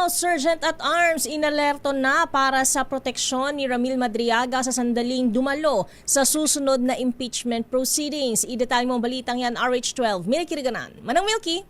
House Sergeant at Arms inalerto na para sa proteksyon ni Ramil Madriaga sa sandaling dumalo sa susunod na impeachment proceedings. Idetalye mo ang balitang yan, RH12. Milky Riganan. Manang Milky.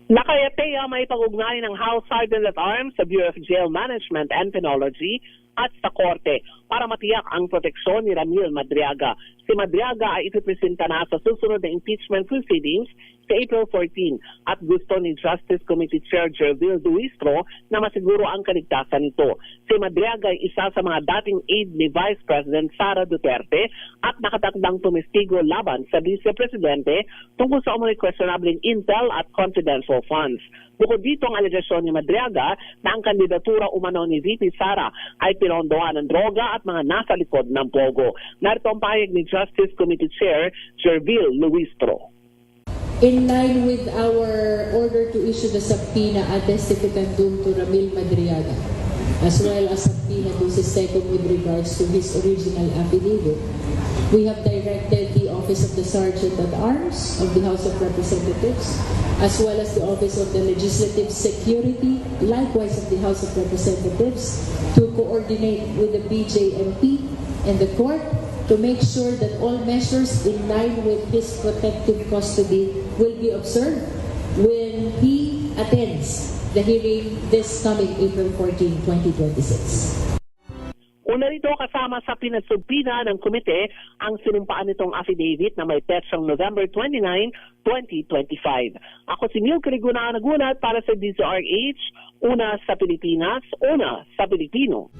Nakayateya may pag-ugnay ng House Sergeant at Arms sa Bureau of Jail Management and Penology at sa Korte para matiyak ang proteksyon ni Ramil Madriaga. Si Madriaga ay ipipresenta na sa susunod na impeachment proceedings sa April 14 at gusto ni Justice Committee Chair Jervil Duistro na masiguro ang kaligtasan nito. Si Madriaga ay isa sa mga dating aide ni Vice President Sara Duterte at nakatakdang tumistigo laban sa Vice Presidente tungkol sa umano'y questionable intel at confidential funds. Bukod dito ang alegasyon ni Madriaga na ang kandidatura umano ni VP Sara ay pinondohan ng droga at mga nasa likod ng pogo. Narito ang pahayag ni Justice Committee Chair Jervil Luistro. In line with our order to issue the subpoena ad testificandum to Ramil Madriaga, as well as subpoena to second with regards to his original affidavit, we have directed the Office of the Sergeant at Arms of the House of Representatives, as well as the Office of the Legislative Security, likewise of the House of Representatives, to coordinate with the BJMP and the Court to make sure that all measures in line with his protective custody will be observed when he attends the hearing this coming April 14, 2026. Una rito kasama sa pinagsubpina ng komite ang sinumpaan nitong affidavit na may petsang November 29, 2025. Ako si Milky Riganan nagulat para sa DZRH, una sa Pilipinas, una sa Pilipino.